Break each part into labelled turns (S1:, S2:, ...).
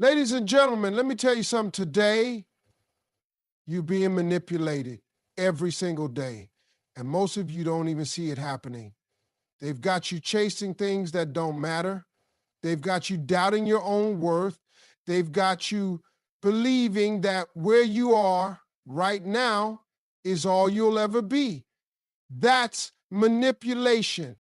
S1: Ladies and gentlemen, let me tell you something. Today, you're being manipulated every single day. And most of you don't even see it happening. They've got you chasing things that don't matter. They've got you doubting your own worth. They've got you believing that where you are right now is all you'll ever be. That's manipulation.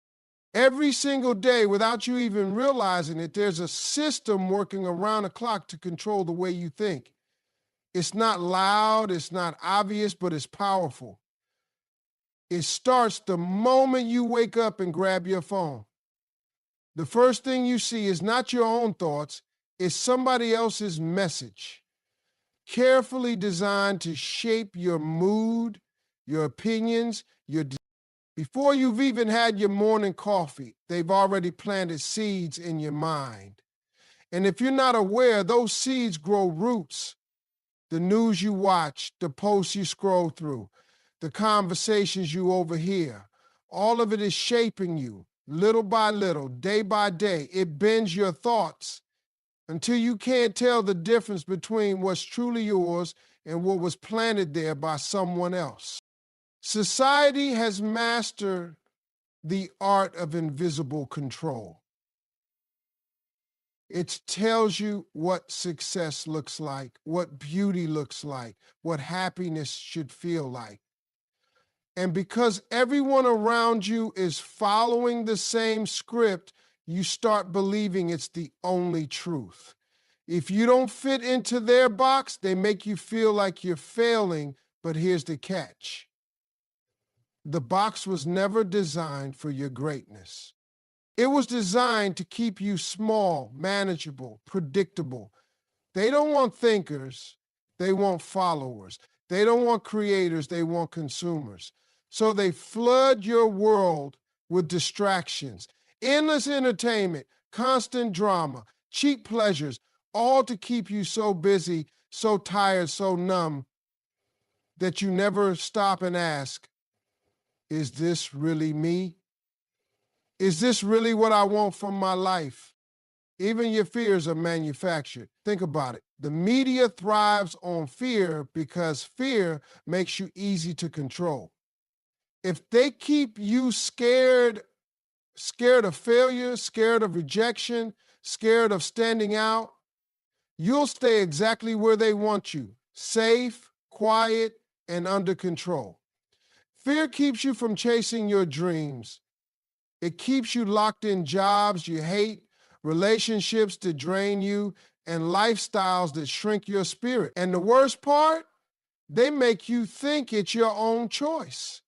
S1: Every single day, without you even realizing it, there's a system working around the clock to control the way you think. It's not loud, it's not obvious, but it's powerful. It starts the moment you wake up and grab your phone. The first thing you see is not your own thoughts, it's somebody else's message, carefully designed to shape your mood, your opinions, before you've even had your morning coffee, they've already planted seeds in your mind. And if you're not aware, those seeds grow roots. The news you watch, the posts you scroll through, the conversations you overhear, all of it is shaping you little by little, day by day. It bends your thoughts until you can't tell the difference between what's truly yours and what was planted there by someone else. Society has mastered the art of invisible control. It tells you what success looks like, what beauty looks like, what happiness should feel like. And because everyone around you is following the same script, you start believing it's the only truth. If you don't fit into their box, they make you feel like you're failing, but here's the catch. The box was never designed for your greatness. It was designed to keep you small, manageable, predictable. They don't want thinkers, they want followers. They don't want creators, they want consumers. So they flood your world with distractions, endless entertainment, constant drama, cheap pleasures, all to keep you so busy, so tired, so numb, that you never stop and ask, is this really me? Is this really what I want from my life? Even your fears are manufactured. Think about it. The media thrives on fear because fear makes you easy to control. If they keep you scared of failure, scared of rejection, scared of standing out, you'll stay exactly where they want you, safe, quiet, and under control. Fear keeps you from chasing your dreams. It keeps you locked in jobs you hate, relationships that drain you, and lifestyles that shrink your spirit. And the worst part, they make you think it's your own choice.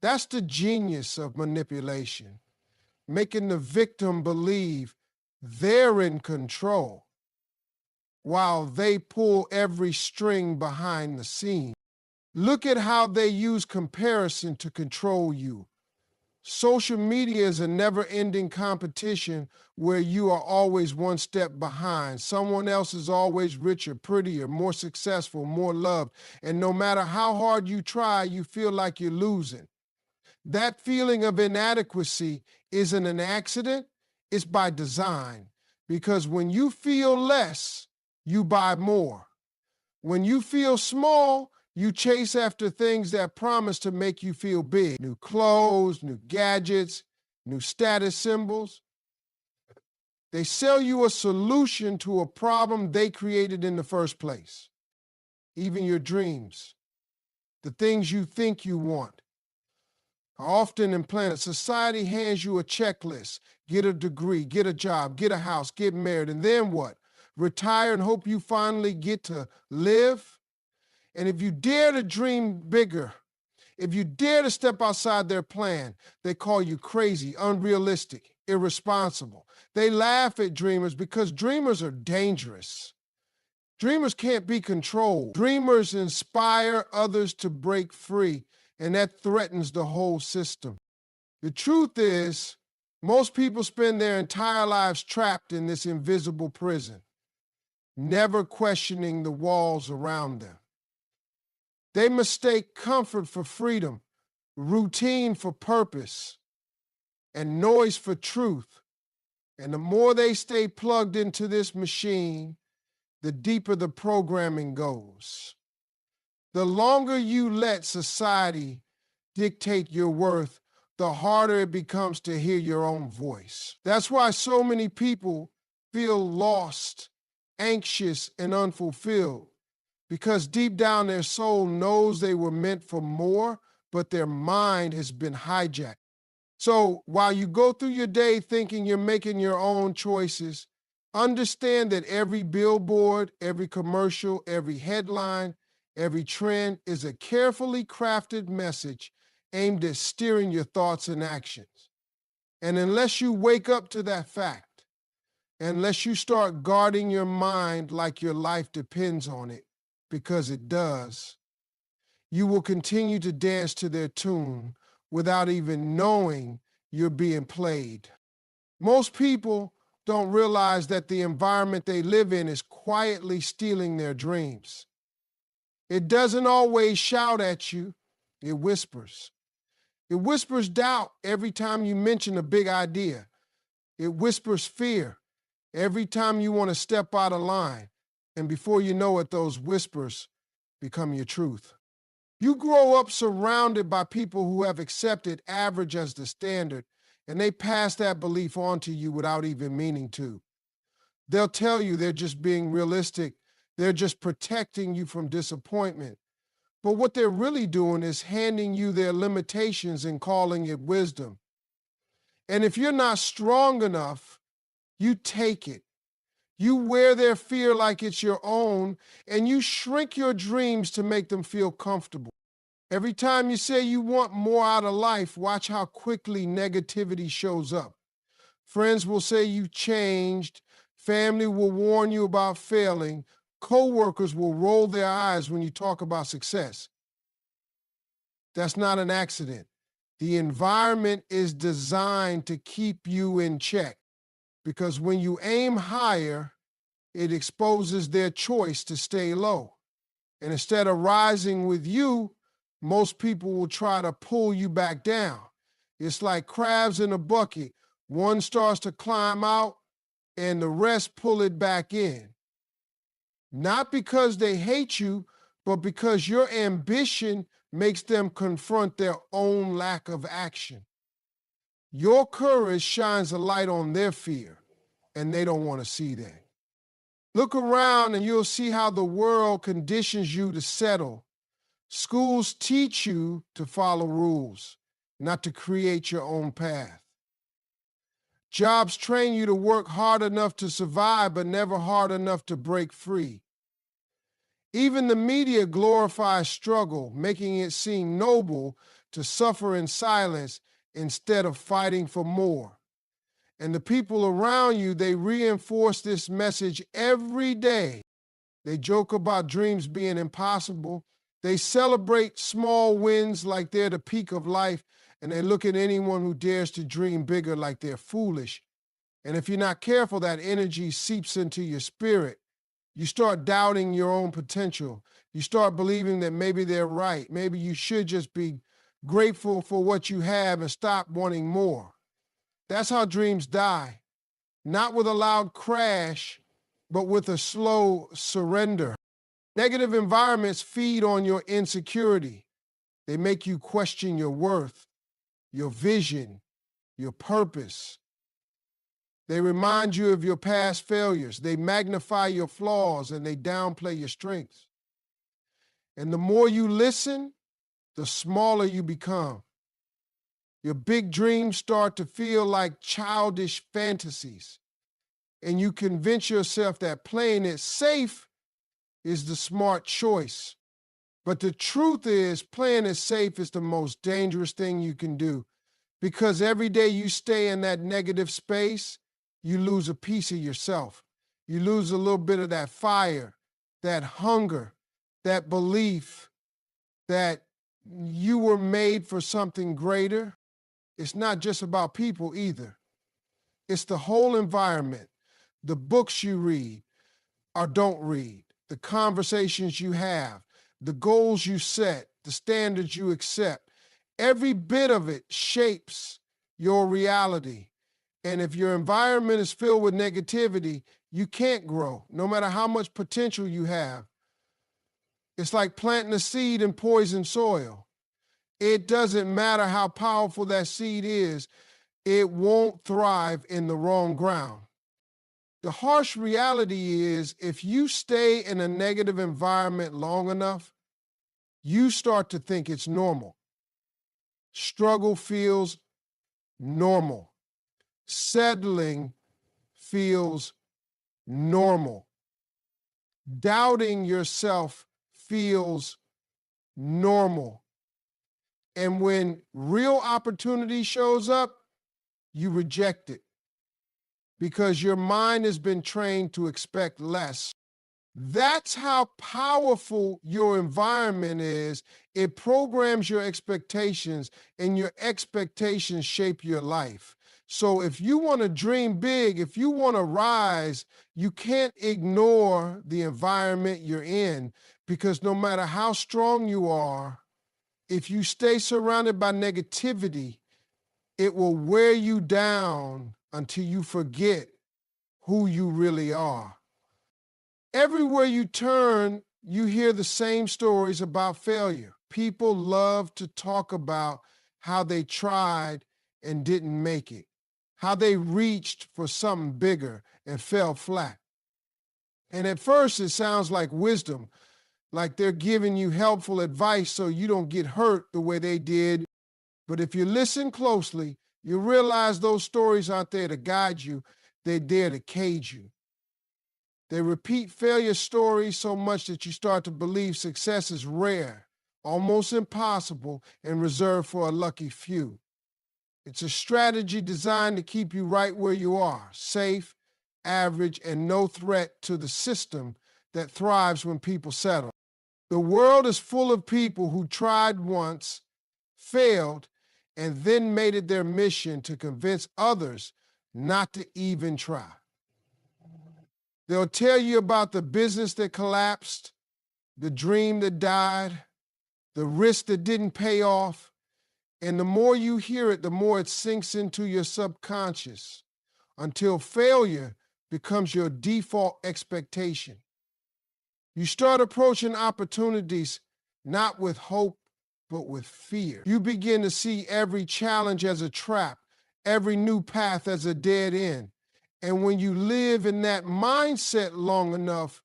S1: That's the genius of manipulation, making the victim believe they're in control while they pull every string behind the scenes. Look at how they use comparison to control you. Social media is a never-ending competition where you are always one step behind. Someone else is always richer, prettier, more successful, more loved. And no matter how hard you try, you feel like you're losing. That feeling of inadequacy isn't an accident, it's by design. Because when you feel less, you buy more. When you feel small, you chase after things that promise to make you feel big. New clothes, new gadgets, new status symbols. They sell you a solution to a problem they created in the first place. Even your dreams, the things you think you want, are often implanted. Society hands you a checklist. Get a degree, get a job, get a house, get married, and then what? Retire and hope you finally get to live? And if you dare to dream bigger, if you dare to step outside their plan, they call you crazy, unrealistic, irresponsible. They laugh at dreamers because dreamers are dangerous. Dreamers can't be controlled. Dreamers inspire others to break free, and that threatens the whole system. The truth is, most people spend their entire lives trapped in this invisible prison, never questioning the walls around them. They mistake comfort for freedom, routine for purpose, and noise for truth. And the more they stay plugged into this machine, the deeper the programming goes. The longer you let society dictate your worth, the harder it becomes to hear your own voice. That's why so many people feel lost, anxious, and unfulfilled, because deep down their soul knows they were meant for more, but their mind has been hijacked. So while you go through your day thinking you're making your own choices, understand that every billboard, every commercial, every headline, every trend is a carefully crafted message aimed at steering your thoughts and actions. And unless you wake up to that fact, unless you start guarding your mind like your life depends on it, because it does, you will continue to dance to their tune without even knowing you're being played. Most people don't realize that the environment they live in is quietly stealing their dreams. It doesn't always shout at you, it whispers. It whispers doubt every time you mention a big idea. It whispers fear every time you want to step out of line. And before you know it, those whispers become your truth. You grow up surrounded by people who have accepted average as the standard, and they pass that belief on to you without even meaning to. They'll tell you they're just being realistic, they're just protecting you from disappointment. But what they're really doing is handing you their limitations and calling it wisdom. And if you're not strong enough, you take it. You wear their fear like it's your own, and you shrink your dreams to make them feel comfortable. Every time you say you want more out of life, watch how quickly negativity shows up. Friends will say you've changed, family will warn you about failing, coworkers will roll their eyes when you talk about success. That's not an accident. The environment is designed to keep you in check, because when you aim higher, it exposes their choice to stay low. And instead of rising with you, most people will try to pull you back down. It's like crabs in a bucket. One starts to climb out and the rest pull it back in. Not because they hate you, but because your ambition makes them confront their own lack of action. Your courage shines a light on their fear, and they don't want to see that. Look around and you'll see how the world conditions you to settle. Schools teach you to follow rules, not to create your own path. Jobs train you to work hard enough to survive, but never hard enough to break free. Even the media glorifies struggle, making it seem noble to suffer in silence instead of fighting for more. And the people around you, they reinforce this message every day. They joke about dreams being impossible. They celebrate small wins like they're the peak of life, and they look at anyone who dares to dream bigger like they're foolish. And if you're not careful, that energy seeps into your spirit. You start doubting your own potential. You start believing that maybe they're right. Maybe you should just be grateful for what you have and stop wanting more. That's how dreams die. Not with a loud crash, but with a slow surrender. Negative environments feed on your insecurity. They make you question your worth, your vision, your purpose. They remind you of your past failures. They magnify your flaws and they downplay your strengths. And the more you listen, the smaller you become. Your big dreams start to feel like childish fantasies. And you convince yourself that playing it safe is the smart choice. But the truth is, playing it safe is the most dangerous thing you can do, because every day you stay in that negative space, you lose a piece of yourself. You lose a little bit of that fire, that hunger, that belief that you were made for something greater. It's not just about people either. It's the whole environment, the books you read or don't read, the conversations you have, the goals you set, the standards you accept. Every bit of it shapes your reality. And if your environment is filled with negativity, you can't grow, no matter how much potential you have. It's like planting a seed in poison soil. It doesn't matter how powerful that seed is, it won't thrive in the wrong ground. The harsh reality is if you stay in a negative environment long enough, you start to think it's normal. Struggle feels normal. Settling feels normal. Doubting yourself feels normal. And when real opportunity shows up, you reject it because your mind has been trained to expect less. That's how powerful your environment is. It programs your expectations, and your expectations shape your life. So if you want to dream big, if you want to rise, you can't ignore the environment you're in, because no matter how strong you are, if you stay surrounded by negativity, it will wear you down until you forget who you really are. Everywhere you turn, you hear the same stories about failure. People love to talk about how they tried and didn't make it, how they reached for something bigger and fell flat. And at first, it sounds like wisdom, like they're giving you helpful advice so you don't get hurt the way they did. But if you listen closely, you realize those stories aren't there to guide you, they're there to cage you. They repeat failure stories so much that you start to believe success is rare, almost impossible, and reserved for a lucky few. It's a strategy designed to keep you right where you are, safe, average, and no threat to the system that thrives when people settle. The world is full of people who tried once, failed, and then made it their mission to convince others not to even try. They'll tell you about the business that collapsed, the dream that died, the risk that didn't pay off. And the more you hear it, the more it sinks into your subconscious until failure becomes your default expectation. You start approaching opportunities not with hope, but with fear. You begin to see every challenge as a trap, every new path as a dead end. And when you live in that mindset long enough,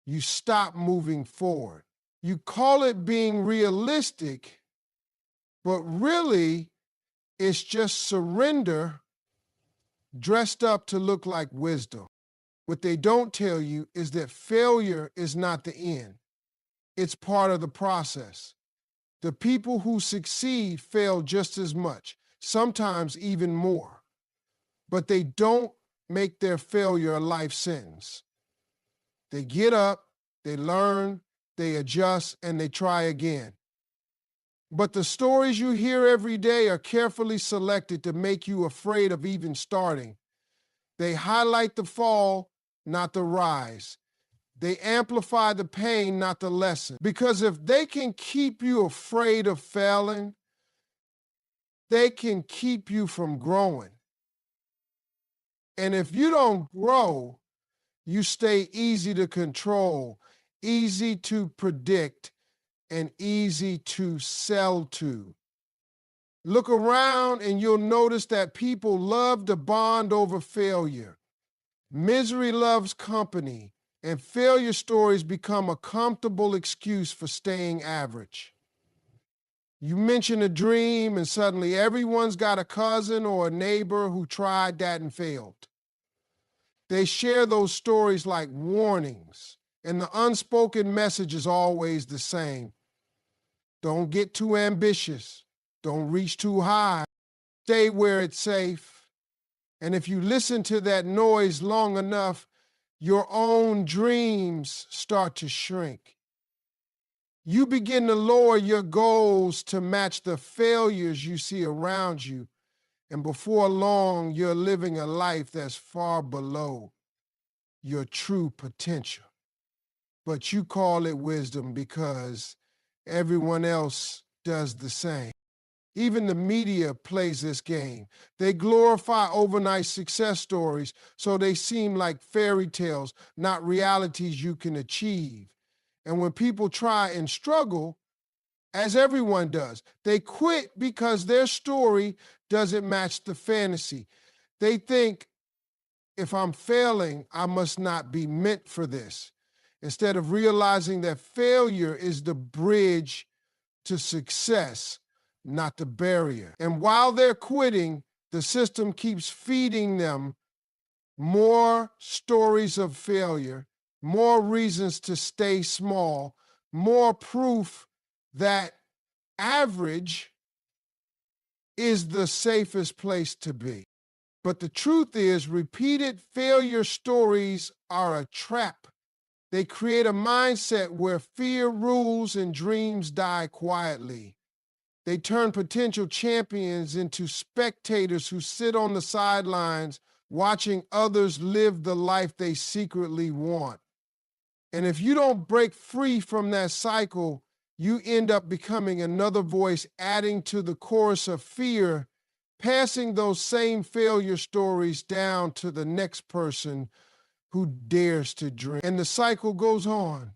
S1: you stop moving forward. You call it being realistic, but really it's just surrender dressed up to look like wisdom. What they don't tell you is that failure is not the end. It's part of the process. The people who succeed fail just as much, sometimes even more, but they don't make their failure a life sentence. They get up, they learn, they adjust, and they try again. But the stories you hear every day are carefully selected to make you afraid of even starting. They highlight the fall, not the rise. They amplify the pain, not the lesson. Because if they can keep you afraid of failing, they can keep you from growing. And if you don't grow, you stay easy to control, easy to predict, and easy to sell to. Look around and you'll notice that people love to bond over failure. Misery loves company, and failure stories become a comfortable excuse for staying average. You mention a dream, and suddenly everyone's got a cousin or a neighbor who tried that and failed. They share those stories like warnings, and the unspoken message is always the same. Don't get too ambitious. Don't reach too high. Stay where it's safe. And if you listen to that noise long enough, your own dreams start to shrink. You begin to lower your goals to match the failures you see around you. And before long, you're living a life that's far below your true potential. But you call it wisdom because everyone else does the same. Even the media plays this game. They glorify overnight success stories so they seem like fairy tales, not realities you can achieve. And when people try and struggle, as everyone does, they quit because their story doesn't match the fantasy. They think, if I'm failing, I must not be meant for this, instead of realizing that failure is the bridge to success, not the barrier. And while they're quitting, the system keeps feeding them more stories of failure, more reasons to stay small, more proof that average is the safest place to be. But the truth is, repeated failure stories are a trap. They create a mindset where fear rules and dreams die quietly. They turn potential champions into spectators who sit on the sidelines watching others live the life they secretly want. And if you don't break free from that cycle, you end up becoming another voice adding to the chorus of fear, passing those same failure stories down to the next person who dares to dream. And the cycle goes on,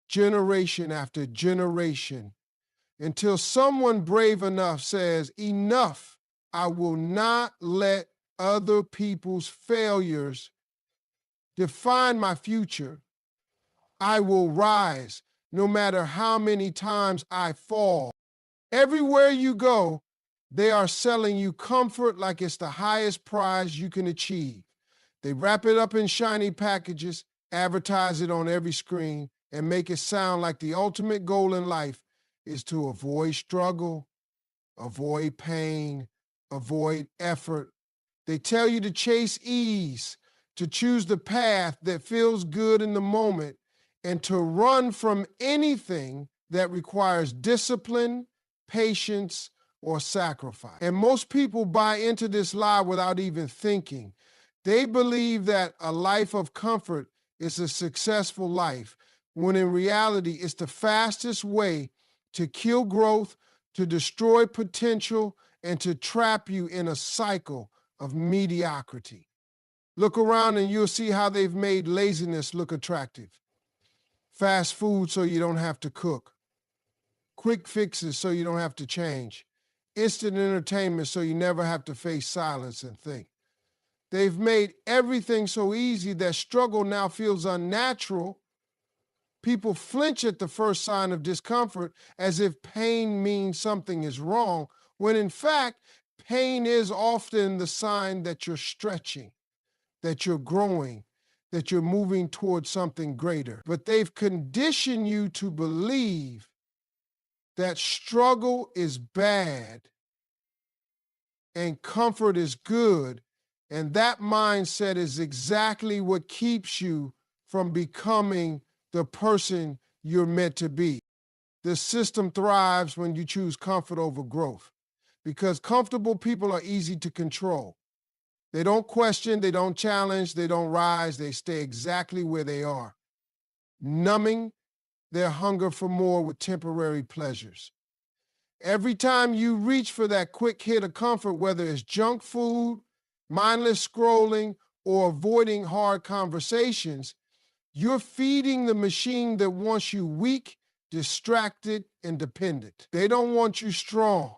S1: generation after generation, until someone brave enough says, enough, I will not let other people's failures define my future. I will rise no matter how many times I fall. Everywhere you go, they are selling you comfort like it's the highest prize you can achieve. They wrap it up in shiny packages, advertise it on every screen, and make it sound like the ultimate goal in life is to avoid struggle, avoid pain, avoid effort. They tell you to chase ease, to choose the path that feels good in the moment, and to run from anything that requires discipline, patience, or sacrifice. And most people buy into this lie without even thinking. They believe that a life of comfort is a successful life, when in reality, it's the fastest way to kill growth, to destroy potential, and to trap you in a cycle of mediocrity. Look around and you'll see how they've made laziness look attractive. Fast food so you don't have to cook. Quick fixes so you don't have to change. Instant entertainment so you never have to face silence and think. They've made everything so easy that struggle now feels unnatural. People flinch at the first sign of discomfort as if pain means something is wrong, when in fact, pain is often the sign that you're stretching, that you're growing, that you're moving towards something greater. But they've conditioned you to believe that struggle is bad and comfort is good, and that mindset is exactly what keeps you from becoming the person you're meant to be. The system thrives when you choose comfort over growth, because comfortable people are easy to control. They don't question, they don't challenge, they don't rise, they stay exactly where they are, numbing their hunger for more with temporary pleasures. Every time you reach for that quick hit of comfort, whether it's junk food, mindless scrolling, or avoiding hard conversations, you're feeding the machine that wants you weak, distracted, and dependent. They don't want you strong,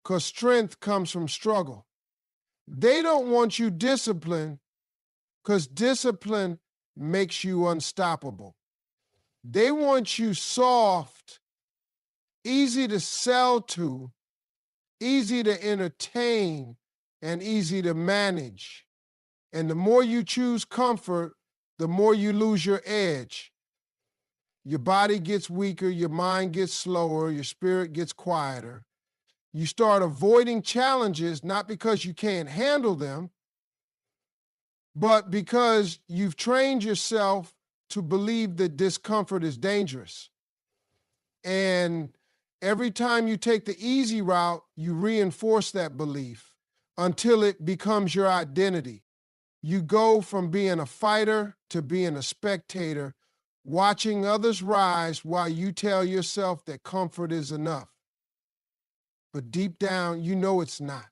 S1: because strength comes from struggle. They don't want you disciplined, because discipline makes you unstoppable. They want you soft, easy to sell to, easy to entertain, and easy to manage. And the more you choose comfort, the more you lose your edge. Your body gets weaker, your mind gets slower, your spirit gets quieter. You start avoiding challenges not because you can't handle them, but because you've trained yourself to believe that discomfort is dangerous. And every time you take the easy route, you reinforce that belief until it becomes your identity. You go from being a fighter to being a spectator, watching others rise while you tell yourself that comfort is enough. but deep down, you know it's not.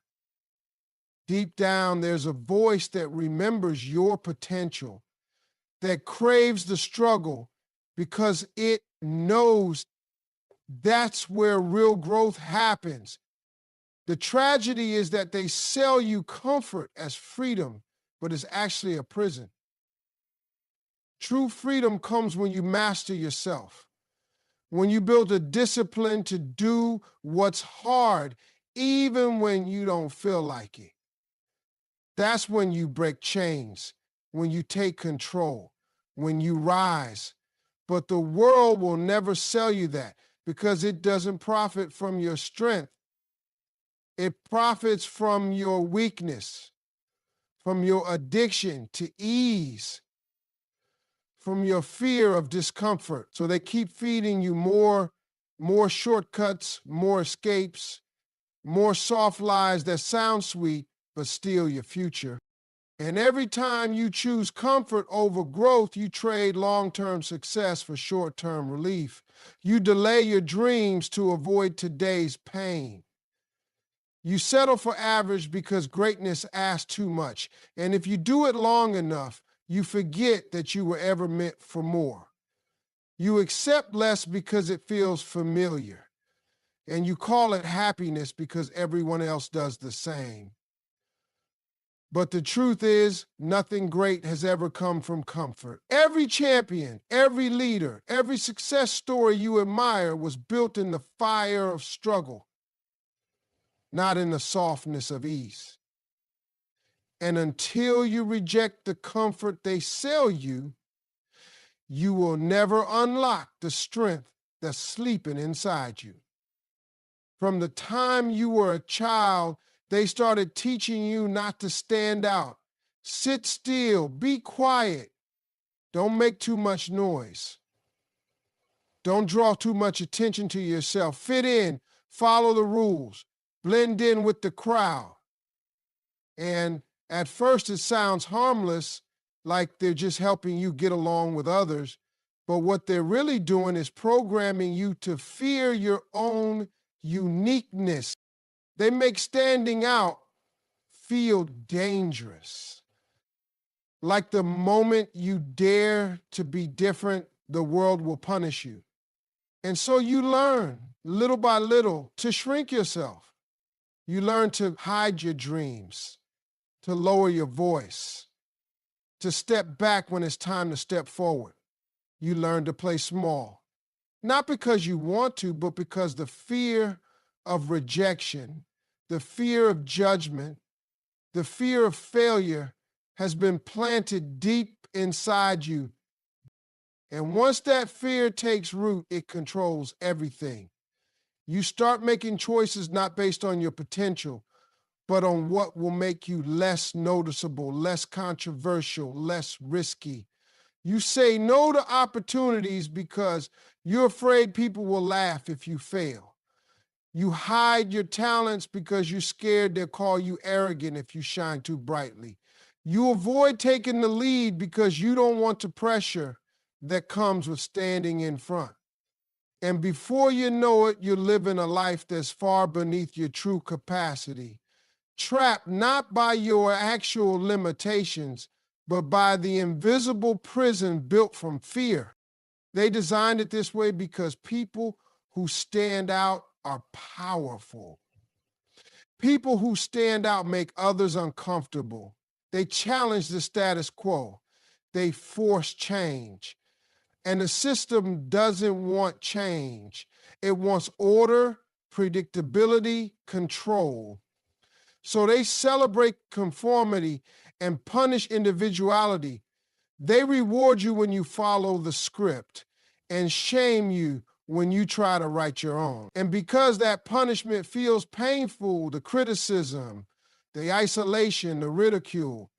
S1: Deep down, there's a voice that remembers your potential, that craves the struggle because it knows that's where real growth happens. The tragedy is that they sell you comfort as freedom, but it's actually a prison. True freedom comes when you master yourself, when you build a discipline to do what's hard, even when you don't feel like it. That's when you break chains, when you take control, when you rise. But the world will never sell you that because it doesn't profit from your strength. It profits from your weakness, from your addiction to ease, from your fear of discomfort. So they keep feeding you more shortcuts, more escapes, more soft lies that sound sweet but steal your future. And every time you choose comfort over growth, you trade long-term success for short-term relief. You delay your dreams to avoid today's pain. You settle for average because greatness asks too much. And if you do it long enough, you forget that you were ever meant for more. You accept less because it feels familiar. And you call it happiness because everyone else does the same. But the truth is, nothing great has ever come from comfort. Every champion, every leader, every success story you admire was built in the fire of struggle, not in the softness of ease. And until you reject the comfort they sell you, you will never unlock the strength that's sleeping inside you. From the time you were a child, they started teaching you not to stand out. Sit still, be quiet. Don't make too much noise. Don't draw too much attention to yourself. Fit in, follow the rules, blend in with the crowd. And at first it sounds harmless, like they're just helping you get along with others. But what they're really doing is programming you to fear your own uniqueness. They make standing out feel dangerous. Like the moment you dare to be different, the world will punish you. And so you learn, little by little, to shrink yourself. You learn to hide your dreams, to lower your voice, to step back when it's time to step forward. You learn to play small, not because you want to, but because the fear of rejection, the fear of judgment, the fear of failure has been planted deep inside you. And once that fear takes root, it controls everything. You start making choices not based on your potential, but on what will make you less noticeable, less controversial, less risky. You say no to opportunities because you're afraid people will laugh if you fail. You hide your talents because you're scared they'll call you arrogant if you shine too brightly. You avoid taking the lead because you don't want the pressure that comes with standing in front. And before you know it, you're living a life that's far beneath your true capacity, trapped not by your actual limitations, but by the invisible prison built from fear. They designed it this way because people who stand out are powerful. People who stand out make others uncomfortable. They challenge the status quo. They force change. And the system doesn't want change. It wants order, predictability, control. So they celebrate conformity and punish individuality. They reward you when you follow the script and shame you when you try to write your own. And because that punishment feels painful, the criticism, the isolation, the ridicule,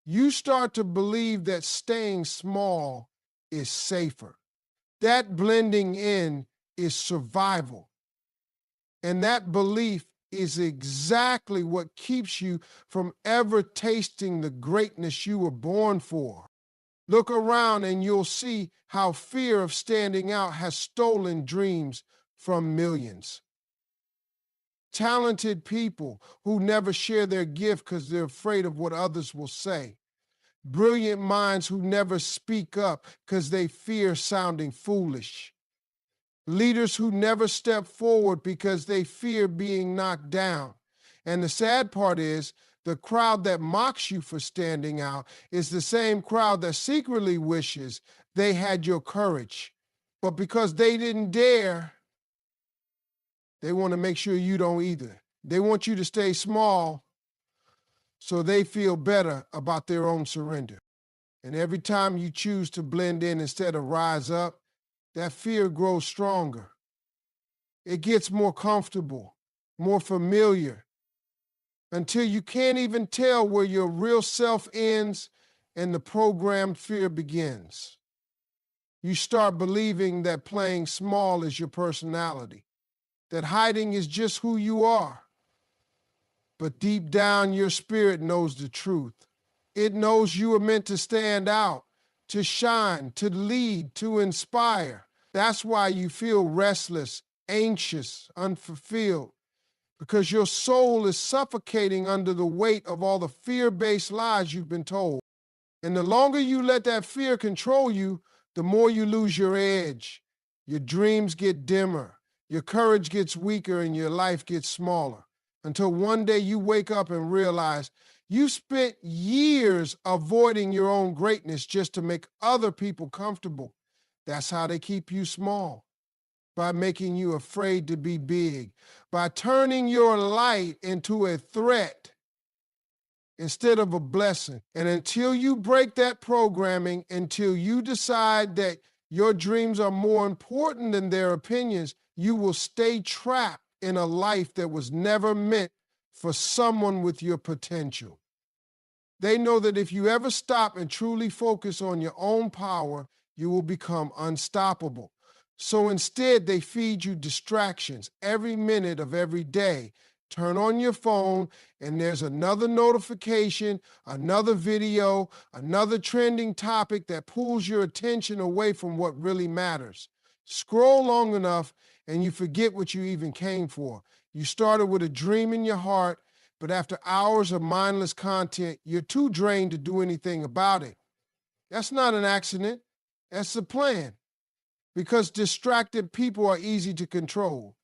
S1: you start to believe that staying small is safer. That blending in is survival. And that belief is exactly what keeps you from ever tasting the greatness you were born for. Look around and you'll see how fear of standing out has stolen dreams from millions. Talented people who never share their gift because they're afraid of what others will say. Brilliant minds who never speak up because they fear sounding foolish. Leaders who never step forward because they fear being knocked down. And the sad part is, the crowd that mocks you for standing out is the same crowd that secretly wishes they had your courage. But because they didn't dare, they want to make sure you don't either. They want you to stay small so they feel better about their own surrender. And every time you choose to blend in instead of rise up, that fear grows stronger. It gets more comfortable, more familiar, until you can't even tell where your real self ends and the programmed fear begins. You start believing that playing small is your personality, that hiding is just who you are. But deep down, your spirit knows the truth. It knows you are meant to stand out, to shine, to lead, to inspire. That's why you feel restless, anxious, unfulfilled, because your soul is suffocating under the weight of all the fear-based lies you've been told. And the longer you let that fear control you, the more you lose your edge. Your dreams get dimmer, your courage gets weaker, and your life gets smaller. Until one day you wake up and realize you spent years avoiding your own greatness just to make other people comfortable. That's how they keep you small, by making you afraid to be big, by turning your light into a threat instead of a blessing. And until you break that programming, until you decide that your dreams are more important than their opinions, you will stay trapped in a life that was never meant for someone with your potential. They know that if you ever stop and truly focus on your own power, you will become unstoppable. So instead, they feed you distractions every minute of every day. Turn on your phone, and there's another notification, another video, another trending topic that pulls your attention away from what really matters. Scroll long enough, and you forget what you even came for. You started with a dream in your heart, but after hours of mindless content, you're too drained to do anything about it. That's not an accident. That's the plan. Because distracted people are easy to control.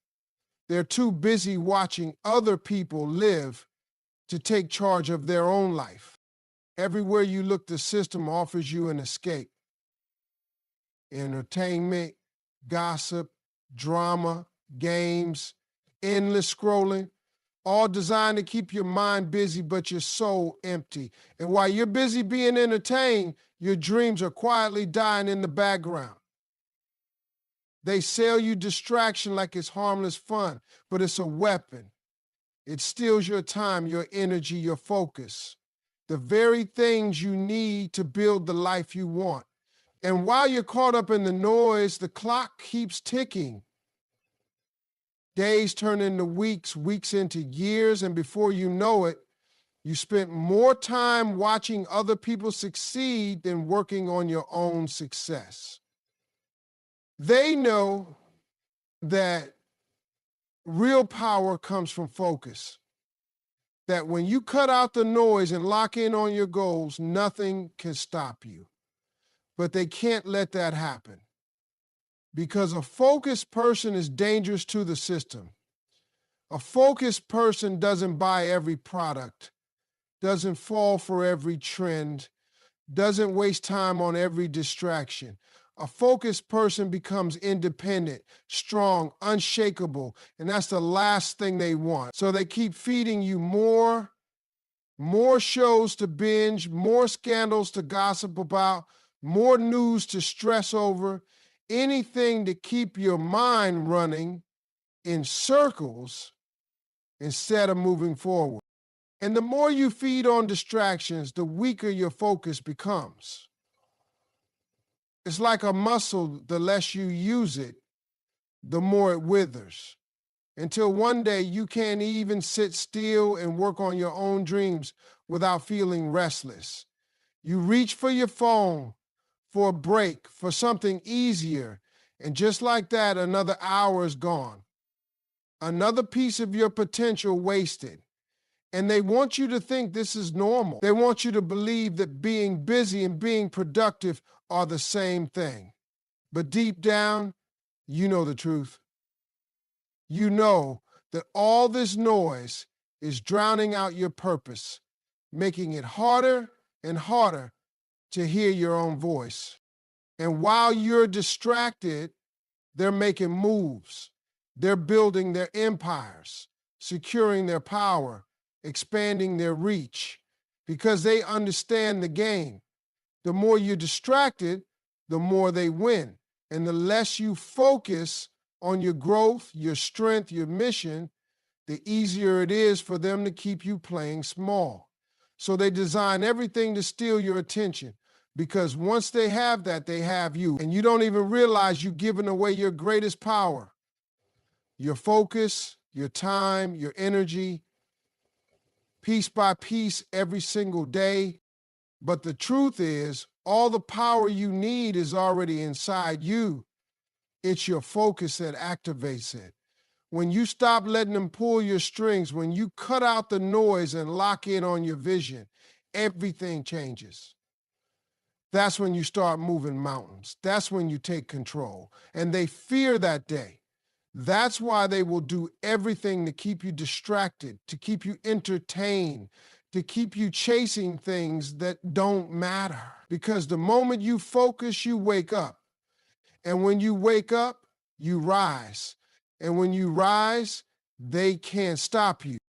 S1: They're too busy watching other people live to take charge of their own life. Everywhere you look, the system offers you an escape. Entertainment, gossip, drama, games, endless scrolling, all designed to keep your mind busy but your soul empty. And while you're busy being entertained, your dreams are quietly dying in the background. They sell you distraction like it's harmless fun, but it's a weapon. It steals your time, your energy, your focus, the very things you need to build the life you want. And while you're caught up in the noise, the clock keeps ticking. Days turn into weeks, weeks into years, and before you know it, you spent more time watching other people succeed than working on your own success. They know that real power comes from focus. That when you cut out the noise and lock in on your goals, nothing can stop you. But they can't let that happen. Because a focused person is dangerous to the system. A focused person doesn't buy every product, doesn't fall for every trend, doesn't waste time on every distraction. A focused person becomes independent, strong, unshakable, and that's the last thing they want. So they keep feeding you more shows to binge, more scandals to gossip about, more news to stress over, anything to keep your mind running in circles instead of moving forward. And the more you feed on distractions, the weaker your focus becomes. It's like a muscle, the less you use it, the more it withers. Until one day you can't even sit still and work on your own dreams without feeling restless. You reach for your phone, for a break, for something easier, and just like that, another hour is gone. another piece of your potential wasted. And they want you to think this is normal. They want you to believe that being busy and being productive are the same thing. But deep down, you know the truth. You know that all this noise is drowning out your purpose, making it harder and harder to hear your own voice. And while you're distracted, they're making moves. They're building their empires, securing their power, expanding their reach, because they understand the game. The more you're distracted, the more they win. And the less you focus on your growth, your strength, your mission, the easier it is for them to keep you playing small. So they design everything to steal your attention, because once they have that, they have you. And you don't even realize you've given away your greatest power, your focus, your time, your energy, piece by piece every single day. But the truth is, all the power you need is already inside you. It's your focus that activates it. When you stop letting them pull your strings, when you cut out the noise and lock in on your vision, everything changes. That's when you start moving mountains. That's when you take control. And they fear that day. That's why they will do everything to keep you distracted, to keep you entertained, to keep you chasing things that don't matter. Because the moment you focus, you wake up. And when you wake up, you rise. And when you rise, they can't stop you.